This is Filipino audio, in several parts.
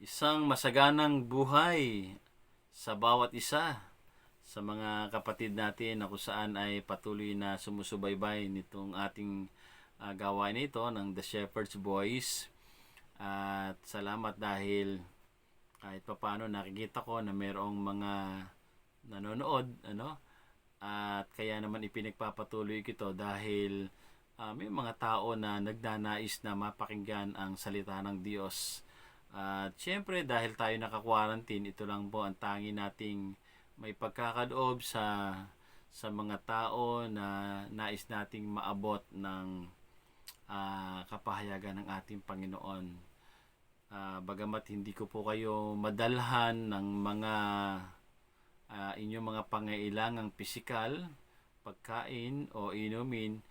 Isang masaganang buhay sa bawat isa sa mga kapatid natin na kung saan ay patuloy na sumusubaybay nitong ating gawain ito ng The Shepherd's Voice. At salamat dahil kahit papaano nakikita ko na mayroong mga nanonood, at kaya naman ipinagpapatuloy ko ito dahil may mga tao na nagdanais na mapakinggan ang salita ng Diyos. At syempre dahil tayo naka-quarantine, ito lang po ang tangi nating may pagkakaloob sa mga tao na nais nating maabot ng kapahayagan ng ating Panginoon. Bagamat hindi ko po kayo madalhan ng mga inyong mga pangailangang pisikal, pagkain o inumin,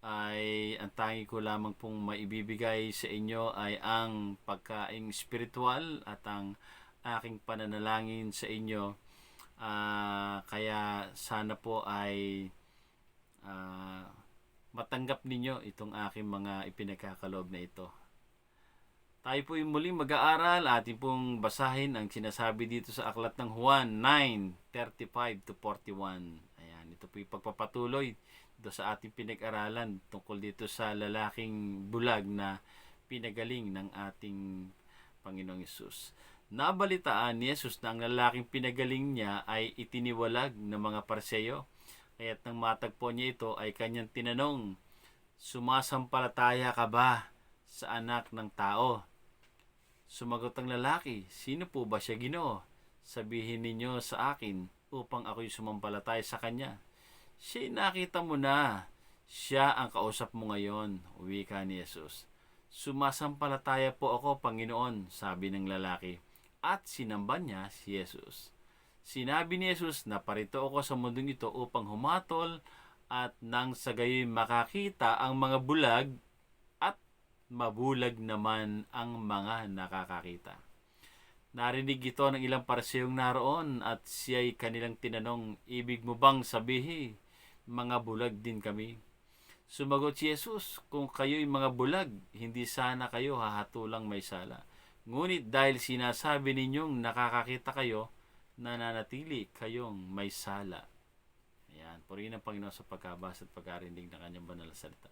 ay ang tangi ko lamang pong maibibigay sa inyo ay ang pagkaing spiritual at ang aking pananalangin sa inyo. Kaya sana po ay matanggap ninyo itong aking mga ipinagkakaloob na ito. Tayo po yung muling mag-aaral, atin pong basahin ang sinasabi dito sa aklat ng Juan 9:35-41. Ayan, ito po yung pagpapatuloy dito sa ating pinag-aralan tungkol dito sa lalaking bulag na pinagaling ng ating Panginoong Yesus. Nabalitaan ni Jesus na ang lalaking pinagaling niya ay itiniwalag ng mga Parseyo. Kaya't nang matagpo niya ito ay kanyang tinanong, "Sumasampalataya ka ba sa anak ng tao?" Sumagot ang lalaki, "Sino po ba siya, Ginoo? Sabihin ninyo sa akin upang ako'y sumampalataya sa kanya." "Siya'y nakita mo na. Siya ang kausap mo ngayon," wika ni Jesus. "Sumasampalataya po ako, Panginoon," sabi ng lalaki. At sinamba niya si Jesus. Sinabi ni Jesus na parito ako sa mundong ito upang humatol at nang sa gayoy makakita ang mga bulag at mabulag naman ang mga nakakakita. Narinig ito ng ilang pariseyong naroon at siya'y kanilang tinanong, "Ibig mo bang sabihin, mga bulag din kami?" Sumagot si Jesus, "Kung kayo'y mga bulag, hindi sana kayo hahatulang may sala. Ngunit dahil sinasabi ninyong nakakakita kayo, nananatili kayong may sala." Ayan, purihin ang Panginoon sa pagkabasa at pagkarinig ng kanyang banal na salita.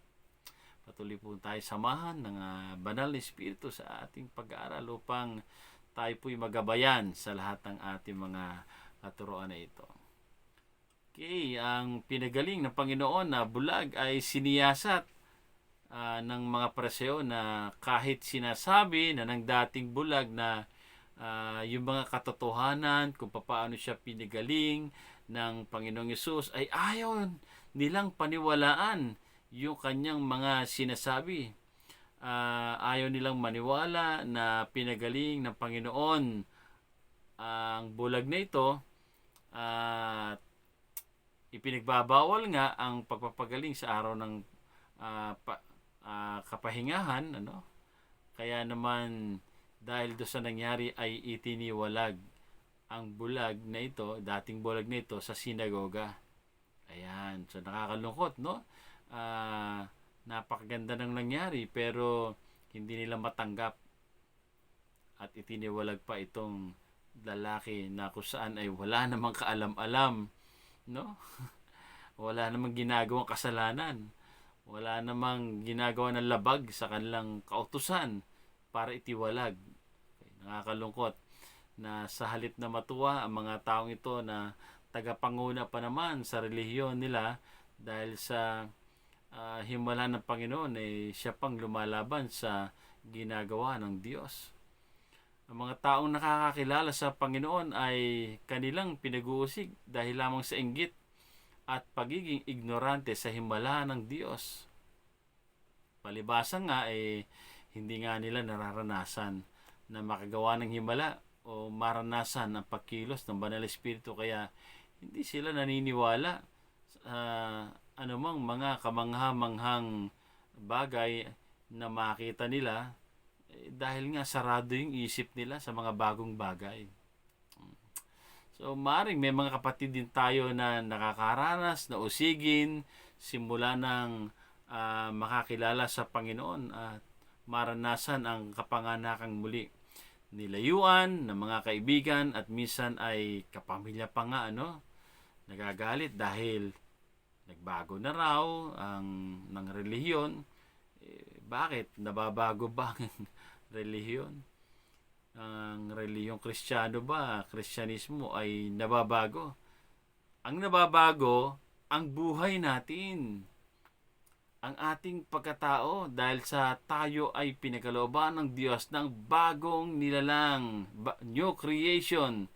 Patuloy po tayo samahan ng banal na Espiritu sa ating pag-aaral upang tayo po'y magabayan sa lahat ng ating mga katuroan na ito. Okay, ang pinagaling ng Panginoon na bulag ay siniyasat ng mga Pariseo na kahit sinasabi na ng dating bulag na yung mga katotohanan kung paano siya pinagaling ng Panginoong Yesus ay ayaw nilang paniwalaan yung kanyang mga sinasabi. Ayaw nilang maniwala na pinagaling ng Panginoon ang bulag na ito at ipinagbabawal nga ang pagpapagaling sa araw ng kapahingahan, kaya naman dahil doon sa nangyari ay itiniwalag ang bulag na ito, dating bulag na ito, sa sinagoga. Ayan, so nakakalungkot, no? Napakaganda ng nangyari pero hindi nila matanggap at itiniwalag pa itong lalaki na kung saan ay wala namang kaalam-alam, no? Wala namang ginagawang kasalanan, wala namang ginagawa ng labag sa kanilang kautusan para itiwalag. Okay, nakakalungkot na sa halip na matuwa ang mga taong ito na tagapanguna pa naman sa relihiyon nila dahil sa himala ng Panginoon, siya pang lumalaban sa ginagawa ng Diyos. Ang mga taong nakakakilala sa Panginoon ay kanilang pinag-uusig dahil lamang sa inggit at pagiging ignorante sa himala ng Diyos. Palibasa nga hindi nga nila nararanasan na makagawa ng himala o maranasan ang pagkilos ng Banal Espiritu, kaya hindi sila naniniwala sa anumang mga kamangha-manghang bagay na makita nila dahil nga sarado yung isip nila sa mga bagong bagay. So maaaring may mga kapatid din tayo na nakakaranas na usigin simula ng makakilala sa Panginoon at maranasan ang kapanganakang muli. nilayuan ng mga kaibigan at minsan ay kapamilya pa nga, nagagalit dahil nagbago na raw ang ng relihiyon. Bakit nababago ba ang relihiyon? Ang relihiyong Kristiyano ba, Kristyanismo ay nababago? Ang nababago, ang buhay natin, ang ating pagkatao, dahil sa tayo ay pinagkalooban ng Diyos ng bagong nilalang, new creation.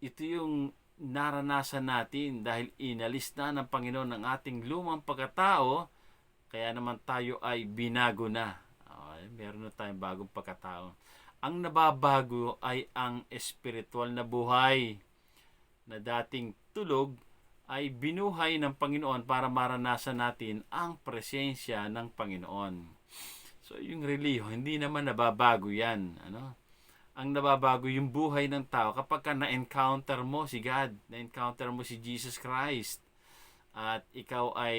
Ito yung naranasan natin dahil inalis na ng Panginoon ng ating lumang pagkatao, kaya naman tayo ay binago na. Meron na tayong bagong pagkatao. Ang nababago ay ang espiritual na buhay na dating tulog ay binuhay ng Panginoon para maranasan natin ang presensya ng Panginoon. So yung relihiyon, hindi naman nababago yan. Ang nababago yung buhay ng tao kapag ka na-encounter mo si God, na-encounter mo si Jesus Christ, at ikaw ay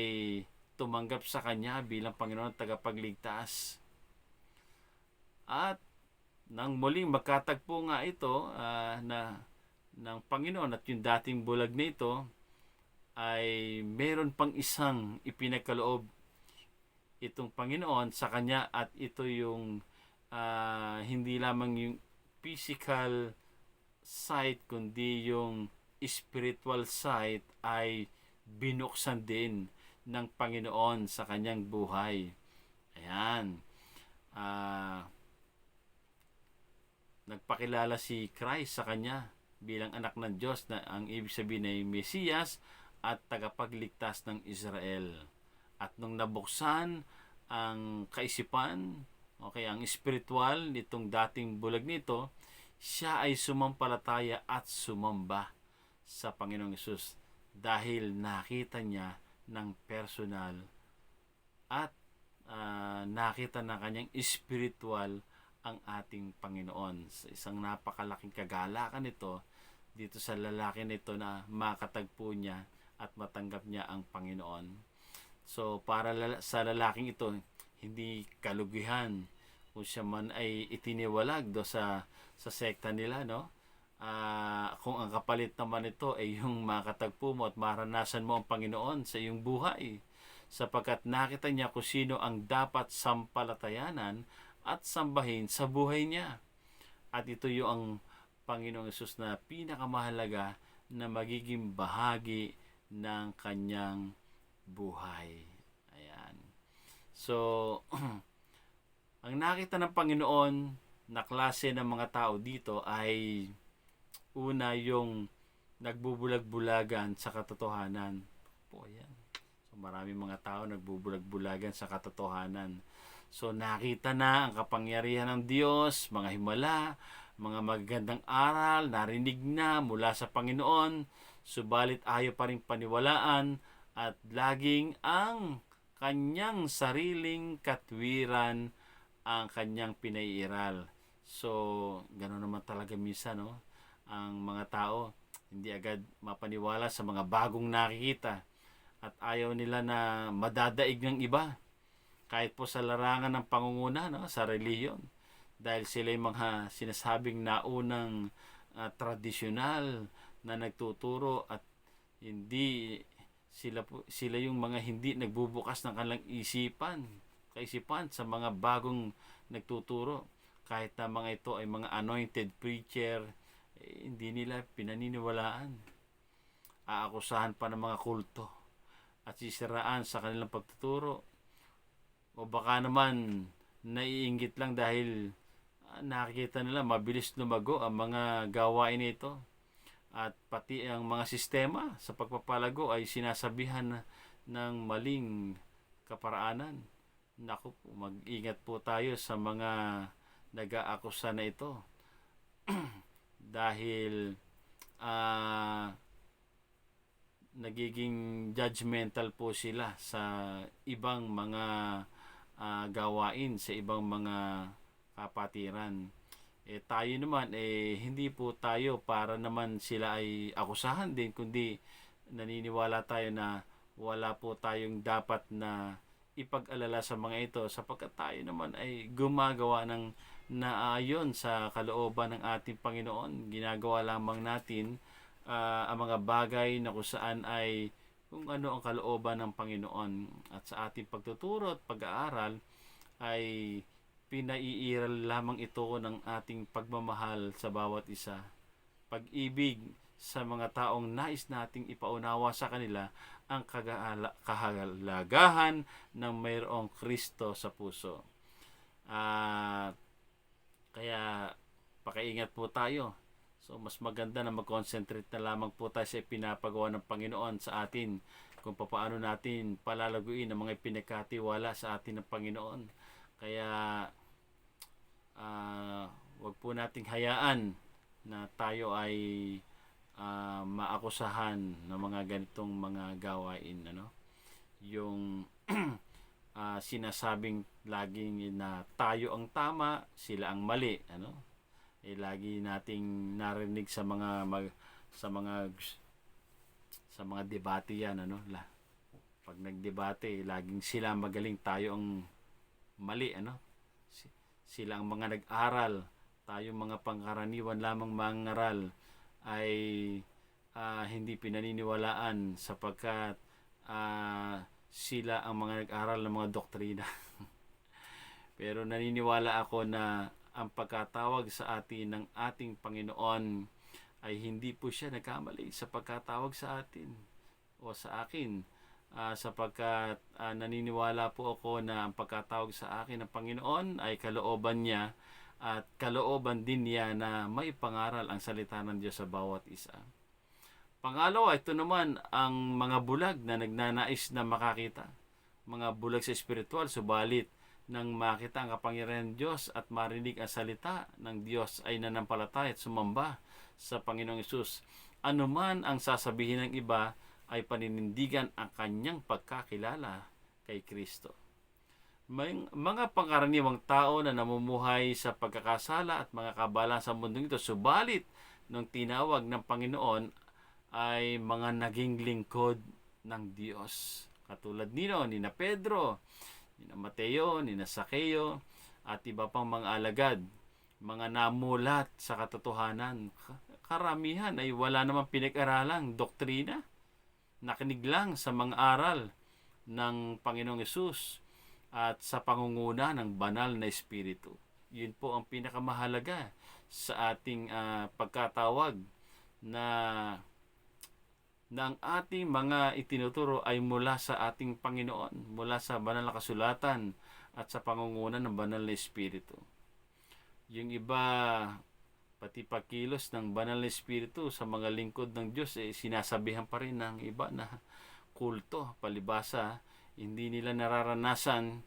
tumanggap sa Kanya bilang Panginoon at tagapagligtas. At nang muling magkatagpo nga ito ng Panginoon at yung dating bulag na ito, ay meron pang isang ipinagkaloob itong Panginoon sa Kanya, at ito yung hindi lamang yung physical sight kundi yung spiritual sight ay binuksan din ng Panginoon sa Kanyang buhay. Ayan. Nagpakilala si Christ sa Kanya bilang anak ng Diyos, na ang ibig sabihin ay Mesiyas at tagapagligtas ng Israel. At nung nabuksan ang kaisipan, ang spiritual nitong dating bulag nito, siya ay sumampalataya at sumamba sa Panginoong Hesus dahil nakita niya ng personal at nakita na kanyang spiritual ang ating Panginoon. Isang napakalaking kagalakan ito dito sa lalaki nito na makatagpo niya at matanggap niya ang Panginoon. So para sa lalaking ito, hindi kalugihan kung siya man ay itiniwalag sa sekta nila, kung ang kapalit naman ito ay yung makatagpo mo at maranasan mo ang Panginoon sa iyong buhay, sapagkat nakita niya kung sino ang dapat sampalatayanan at sambahin sa buhay niya. At ito yung ang Panginoong Hesus na pinakamahalaga na magiging bahagi ng kanyang buhay. Ayan. So, ang nakita ng Panginoon na klase ng mga tao dito ay una yung nagbubulag-bulagan sa katotohanan. Ayan. So, maraming mga tao nagbubulag-bulagan sa katotohanan. So nakita na ang kapangyarihan ng Diyos, mga himala, mga magagandang aral, narinig na mula sa Panginoon, subalit ayaw pa rin paniwalaan at laging ang kanyang sariling katwiran ang kanyang pinaiiral. So gano'n naman talaga minsan, ang mga tao hindi agad mapaniwala sa mga bagong nakikita at ayaw nila na madadaig ng iba. Kahit po sa larangan ng pangunguna, sa relihiyon, dahil sila yung mga sinasabing naunang tradisyonal na nagtuturo at hindi sila yung mga hindi nagbubukas ng kanilang kaisipan sa mga bagong nagtuturo. Kahit na mga ito ay mga anointed preacher, hindi nila pinaniniwalaan. Aakusahan pa ng mga kulto at sisiraan sa kanilang pagtuturo. O baka naman naiinggit lang dahil nakikita nila mabilis lumago ang mga gawain nito, at pati ang mga sistema sa pagpapalago ay sinasabihan ng maling kaparaanan. Naku po, mag-ingat po tayo sa mga nag-aakusa na ito dahil nagiging judgmental po sila sa ibang mga gawain, sa ibang mga kapatiran. Tayo naman, hindi po tayo para naman sila ay akusahan din, kundi naniniwala tayo na wala po tayong dapat na ipag-alala sa mga ito, sapagkat tayo naman ay gumagawa ng na ayon sa kalooban ng ating Panginoon. Ginagawa lamang natin ang mga bagay na kung saan ay kung ano ang kalooban ng Panginoon. At sa ating pagtuturo at pag-aaral ay pinaiiral lamang ito ng ating pagmamahal sa bawat isa. Pag-ibig sa mga taong nais nating ipaunawa sa kanila ang kahalagahan ng mayroong Kristo sa puso. Kaya pakiingat po tayo. So mas maganda na mag-concentrate na lamang po tayo sa ipinapagawa ng Panginoon sa atin, kung paano natin palalaguin ang mga pinagkatiwala sa atin ng Panginoon. Kaya wag po nating hayaan na tayo ay maakusahan ng mga ganitong mga gawain, yung sinasabing laging na tayo ang tama, sila ang mali, lagi nating narinig sa mga debate yan, pag nagdebate laging sila magaling, tayo ang mali, sila ang mga nag-aral, tayo mga pangkaraniwan lamang mangaral ay hindi pinaniniwalaan sapagkat sila ang mga nag-aral ng mga doktrina. Pero naniniwala ako na ang pagkatawag sa atin ng ating Panginoon ay hindi po siya nagkamali sa pagkatawag sa atin o sa akin, sapagkat naniniwala po ako na ang pagkatawag sa akin ng Panginoon ay kalooban niya at kalooban din niya na may pangaral ang salita ng Diyos sa bawat isa. Pangalawa, ito naman ang mga bulag na nagnanais na makakita. Mga bulag sa espiritual, subalit nang makita ang kapangyarihan ng Diyos at marinig ang salita ng Diyos ay nanampalataya at sumamba sa Panginoong Hesus. Ano man ang sasabihin ng iba ay paninindigan ang kanyang pagkakilala kay Kristo. May mga pangkaraniwang tao na namumuhay sa pagkakasala at mga kabalan sa mundong ito, subalit nung tinawag ng Panginoon ay mga naging lingkod ng Diyos. Katulad ni na Pedro, ni na Mateo, ni na Sakeo, at iba pang mga alagad, mga namulat sa katotohanan. Karamihan ay wala namang pinag-aralang doktrina. Nakinig lang sa mga aral ng Panginoong Hesus at sa pangunguna ng banal na Espiritu. Yun po ang pinakamahalaga sa ating pagkatawag na ang ating mga itinuturo ay mula sa ating Panginoon, mula sa banal na kasulatan at sa pangunguna ng banal na Espiritu. Yung iba, pati pagkilos ng banal na Espiritu sa mga lingkod ng Diyos, sinasabihan pa rin ng iba na kulto, palibasa, hindi nila nararanasan,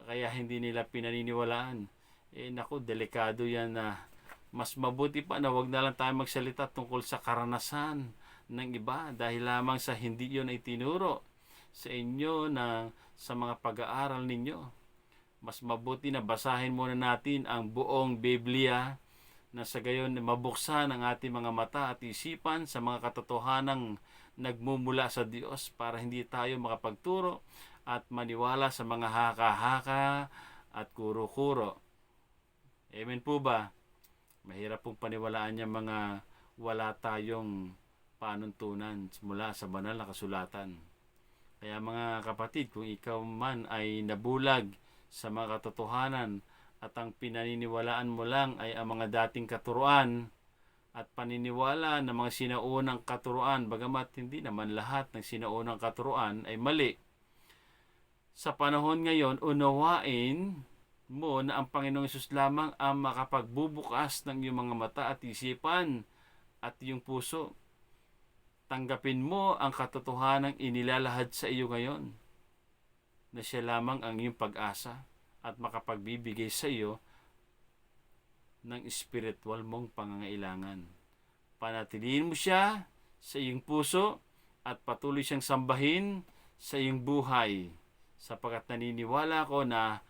kaya hindi nila pinaniniwalaan. Naku, delikado yan na mas mabuti pa na wag na lang tayo magsalita tungkol sa karanasan ng iba dahil lamang sa hindi yun ay tinuro sa inyo sa mga pag-aaral ninyo. Mas mabuti na basahin muna natin ang buong Biblia na sa gayon mabuksan ang ating mga mata at isipan sa mga katotohanang nagmumula sa Diyos para hindi tayo makapagturo at maniwala sa mga haka-haka at kuro-kuro. Amen po ba? Mahirap pong paniwalaan niya mga wala tayong panuntunan mula sa banal na kasulatan. Kaya mga kapatid, kung ikaw man ay nabulag sa mga katotohanan at ang pinaniniwalaan mo lang ay ang mga dating katuruan at paniniwala ng mga sinaunang katuruan, bagamat hindi naman lahat ng sinaunang katuruan ay mali, sa panahon ngayon, unawain mo na ang Panginoong Hesus lamang ang makapagbubukas ng iyong mga mata at isipan at iyong puso. Tanggapin mo ang katotohanang inilalahad sa iyo ngayon, na siya lamang ang iyong pag-asa at makapagbibigay sa iyo ng spiritual mong pangangailangan. Panatilihin mo siya sa iyong puso at patuloy siyang sambahin sa iyong buhay, sapagkat naniniwala ko na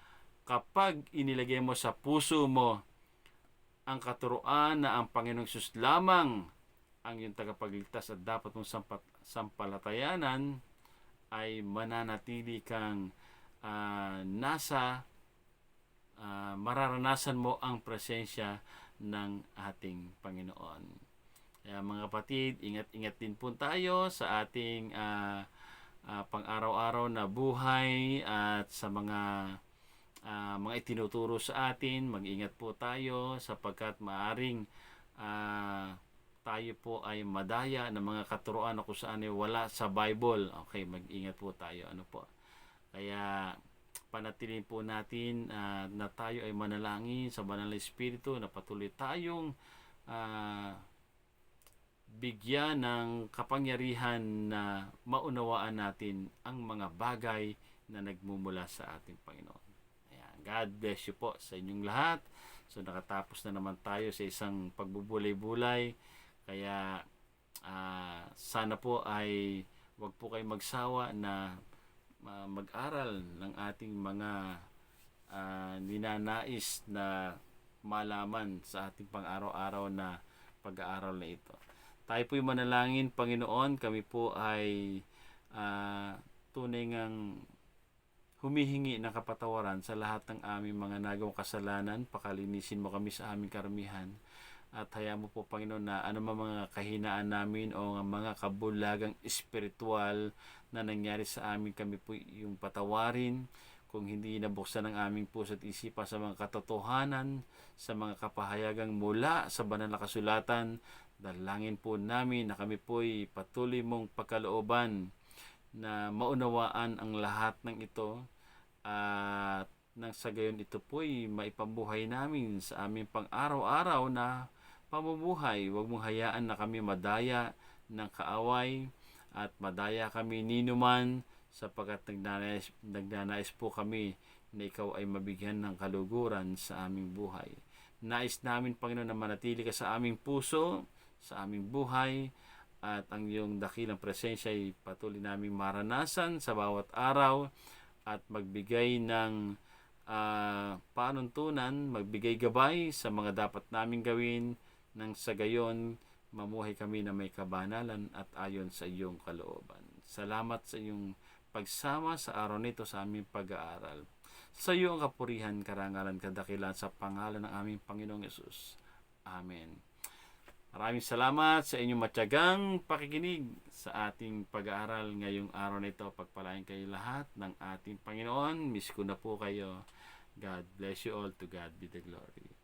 kapag inilagay mo sa puso mo ang katuruan na ang Panginoong Hesus lamang ang iyong tagapagligtas at dapat mong sampalatayanan, ay mananatili kang nasa mararanasan mo ang presensya ng ating Panginoon. Kaya mga kapatid, ingat-ingat din po tayo sa ating pang-araw-araw na buhay at sa mga itinuturo sa atin. Mag-ingat po tayo sapagkat maaring tayo po ay madaya ng mga katuruan na kung saan ay wala sa Bible. Okay, mag-ingat po tayo. Ano po? Kaya panatilin po natin na tayo ay manalangin sa Banal na Espiritu na patuloy tayong bigyan ng kapangyarihan na maunawaan natin ang mga bagay na nagmumula sa ating Panginoon. Ayan, God bless you po sa inyong lahat. So nakatapos na naman tayo sa isang pagbubulay-bulay. Kaya sana po ay wag po kayo magsawa na mag-aral ng ating mga ninanais na malaman sa ating pang-araw-araw na pag-aaral na ito. Tayo po'y manalangin, Panginoon, kami po ay tunay ngang humihingi ng kapatawaran sa lahat ng aming mga nagawang kasalanan. Pakalinisin mo kami sa aming karamihan. At hayaan mo po, Panginoon, na anumang mga kahinaan namin o mga kabulagang espiritual na nangyari sa amin, kami po yung patawarin. Kung hindi nabuksan ang aming puso at isipan sa mga katotohanan, sa mga kapahayagang mula sa banal na kasulatan, dalangin po namin na kami po'y patuloy mong pagkalooban na maunawaan ang lahat ng ito at nang sa gayon ito po'y maipabuhay namin sa aming pang-araw-araw na pamumuhay. Huwag mong hayaan na kami madaya ng kaaway at madaya kami ninuman sapagkat nagnanais po kami na ikaw ay mabigyan ng kaluguran sa aming buhay. Nais namin, Panginoon, na manatili ka sa aming puso, sa aming buhay, at ang iyong dakilang presensya ay patuloy naming maranasan sa bawat araw at magbigay ng panuntunan, magbigay gabay sa mga dapat naming gawin nang sa gayon mamuhay kami na may kabanalan at ayon sa iyong kalooban. Salamat sa iyong pagsama sa araw nito sa aming pag-aaral. Sa iyo ang kapurihan, karangalan, kadakilan sa pangalan ng aming Panginoong Yesus. Amen. Maraming salamat sa inyong matyagang pakikinig sa ating pag-aaral ngayong araw na ito. Pagpalain kayo lahat ng ating Panginoon. Miss ko na po kayo. God bless you all. To God be the glory.